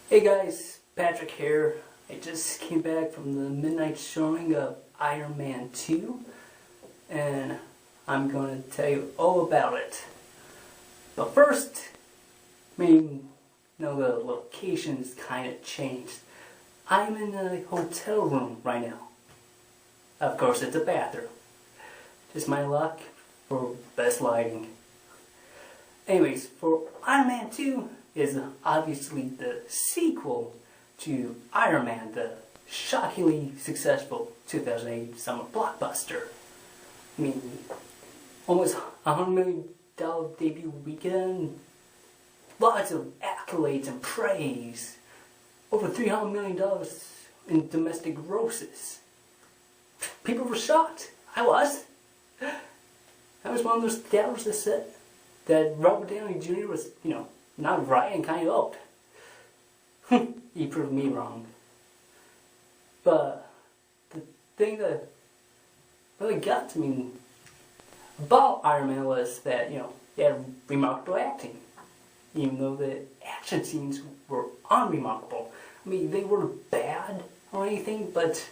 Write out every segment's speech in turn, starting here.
Hey guys, Patrick here. I just came back from the midnight showing of Iron Man 2 and I'm going to tell you all about it. But first, the location's kind of changed. I'm in a hotel room right now. Of course, it's a bathroom. Just my luck for best lighting. Anyways, for Iron Man 2 is obviously the sequel to Iron Man, the shockingly successful 2008 summer blockbuster. I mean, almost $100 million debut weekend, lots of accolades and praise, over $300 million in domestic grosses. People were shocked. I was. I was one of those doubters that said that Robert Downey Jr. was, not right and kind of old. He proved me wrong. But the thing that really got to me about Iron Man was that, he had remarkable acting. Even though the action scenes were unremarkable. I mean, they weren't bad or anything, but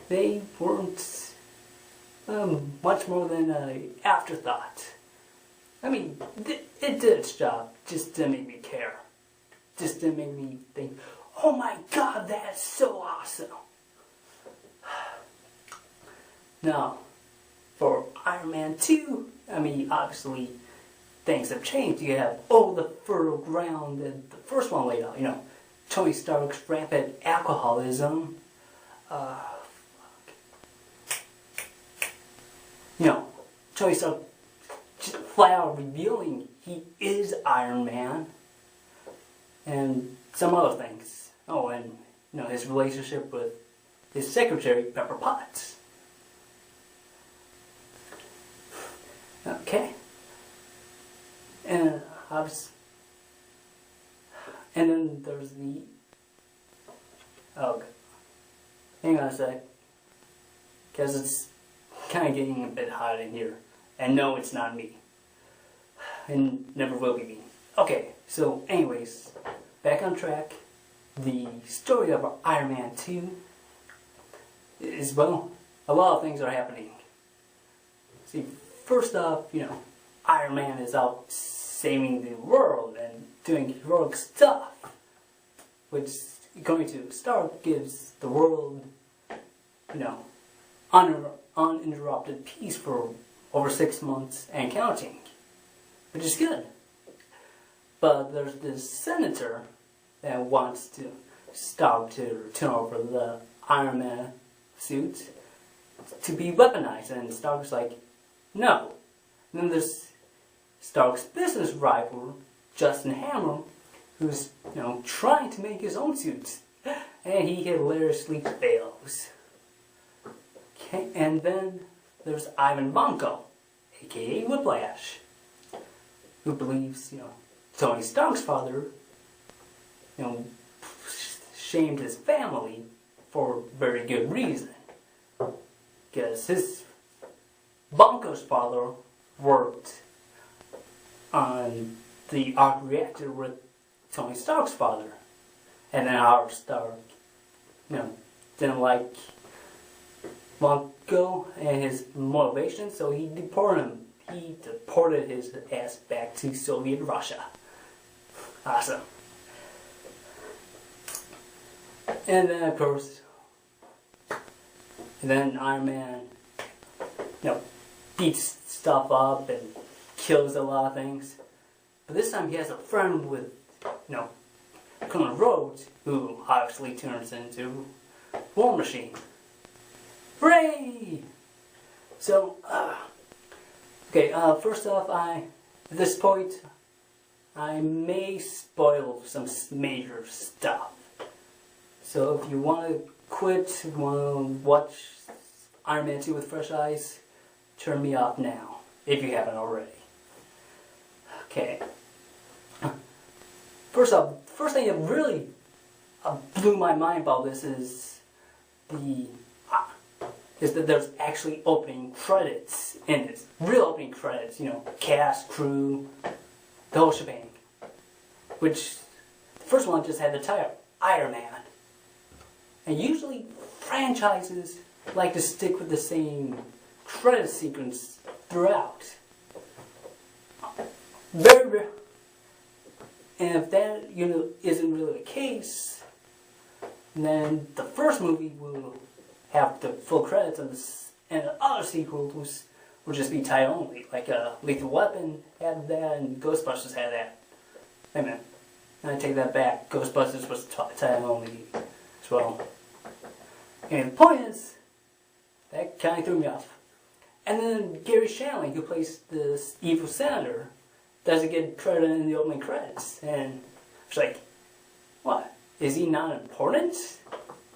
they weren't much more than an afterthought. I mean, it did its job, just to make me care. Just to make me think, oh my god, that's so awesome. Now, for Iron Man 2, obviously, things have changed. You have all the fertile ground that the first one laid out. Tony Stark's rampant alcoholism. Tony Stark just flat out revealing he is Iron Man. And some other things. Oh, and his relationship with his secretary, Pepper Potts. Okay. And then there's the... Oh, hang on a sec. Because it's kind of getting a bit hot in here. And no, it's not me. And never will be me. Okay, so anyways, back on track. The story of Iron Man 2 is, well, a lot of things are happening. See, first off, Iron Man is out saving the world and doing heroic stuff, which, according to Stark, gives the world, uninterrupted peace for over 6 months and counting, which is good. But there's this senator that wants to Stark to turn over the Iron Man suit to be weaponized, and Stark's like, no. And then there's Stark's business rival, Justin Hammer, who's, trying to make his own suit, and he hilariously fails. Okay, and then there's Ivan Vanko, aka Whiplash, who believes, Tony Stark's father, shamed his family for very good reason. Because his Vanko's father worked on the arc reactor with Tony Stark's father. And then Howard Stark, didn't like Vanko and his motivation, so he deported him. He deported his ass back to Soviet Russia. Awesome. And then, of course, Iron Man, beats stuff up and kills a lot of things. But this time he has a friend with, Colonel Rhodes, who obviously turns into War Machine. Hooray! So, first off, at this point, I may spoil some major stuff. So if you want to quit, if you want to watch Iron Man 2 with fresh eyes, turn me off now, if you haven't already. Okay. First off, first thing that really blew my mind about this is that there's actually opening credits in this. Real opening credits, cast, crew, the whole shebang. Which first one just had the title, Iron Man. And usually franchises like to stick with the same credit sequence throughout. Very rare. And if that isn't really the case, then the first movie will have the full credits, and the other sequels will just be title only. Like Lethal Weapon had that, and Ghostbusters had that. Wait a minute. I take that back. Ghostbusters was title only as well. And the point is, that kind of threw me off. And then Gary Shandling, who plays this evil senator, doesn't get credit in the opening credits. And it's like, what? Is he not important?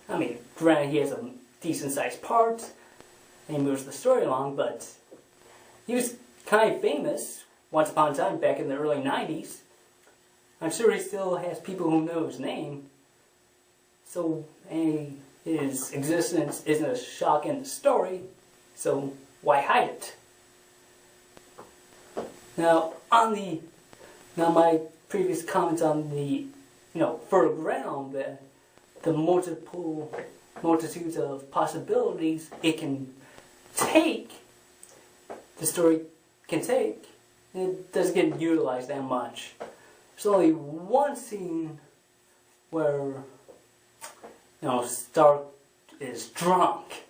I mean, granted, he has a decent-sized part, and he moves the story along, but he was kind of famous once upon a time back in the early 90s. I'm sure he still has people who know his name. So, and his existence isn't a shock in the story, so why hide it? Now, my previous comments on the, fertile ground, the multitudes of possibilities it can take, the story can take, it doesn't get utilized that much. There's only one scene where, Stark is drunk,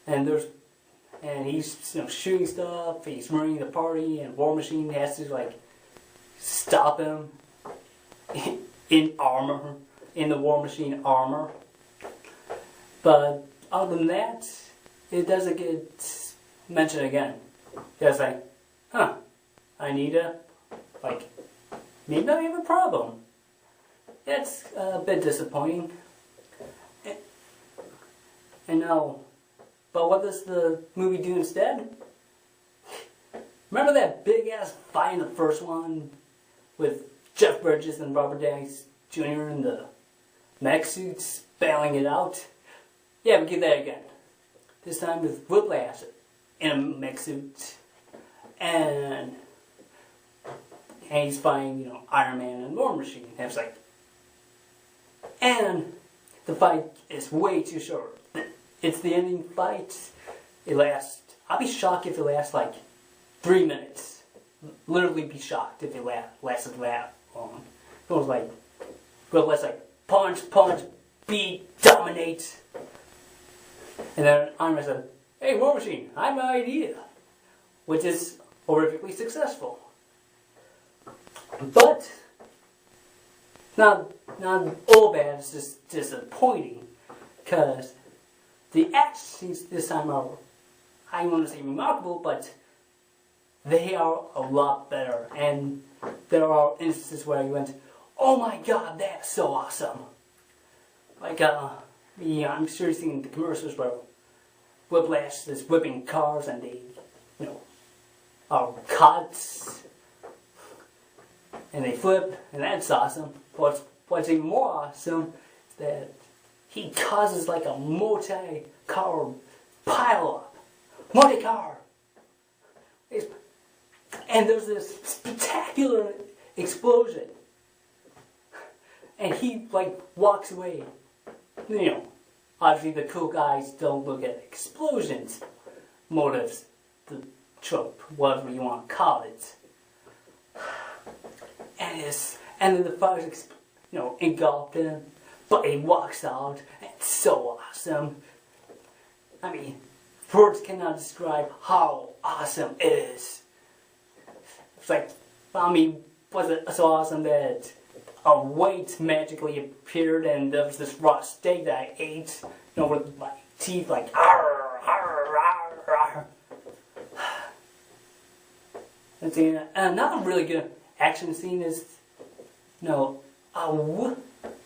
and he's shooting stuff, he's running the party, and War Machine has to stop him in armor, in the War Machine armor. But other than that, it doesn't get mentioned again. It's like, I need maybe I have a problem. That's a bit disappointing. And now, but what does the movie do instead? Remember that big ass fight in the first one with Jeff Bridges and Robert Downey Jr. in the mech suits battling it out? Yeah, we get that again. This time with Whiplash in a mech suit, and he's fighting, Iron Man and War Machine. And it's like, and the fight is way too short. It's the ending fight. It lasts, I'll be shocked if it lasts 3 minutes. Literally be shocked if it lasted that long. It was punch, beat, dominate. And then Iron Man said, hey, War Machine, I have an idea. Which is horrifically successful. But, not all bad, it's just disappointing. Because the action scenes this time are, I don't want to say remarkable, but they are a lot better. And there are instances where you went, oh my god, that's so awesome. I'm sure you've seen the commercials where Whiplash is whipping cars and they, are cuts. And they flip, and that's awesome. What's even more awesome is that he causes a multi-car pile-up. Multi-car. And there's this spectacular explosion. And he, walks away. Obviously the cool guys don't look at explosions. Motives, the trope, whatever you want to call it. And then the fire's, engulfed him. But he walks out, and it's so awesome. I mean, words cannot describe how awesome it is. It's was it so awesome that a weight magically appeared and there was this raw steak that I ate, with my teeth arr, arr, arr, arr. And another really good action scene is,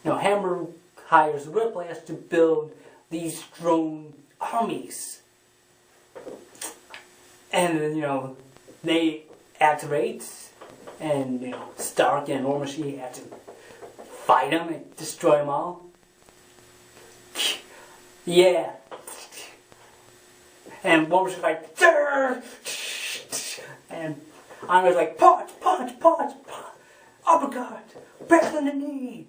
Hammer hires Whiplash to build these drone armies. And then, they activate, and, Stark and War Machine have to fight them and destroy them all. Yeah. And War Machine's like, Durr! And I was like, punch, punch, punch, punch, uppercut, back on the knee.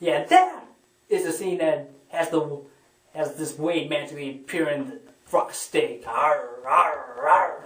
Yeah, that is the scene that has this Wade magically appear in the frost steak. Arr, arr, arr.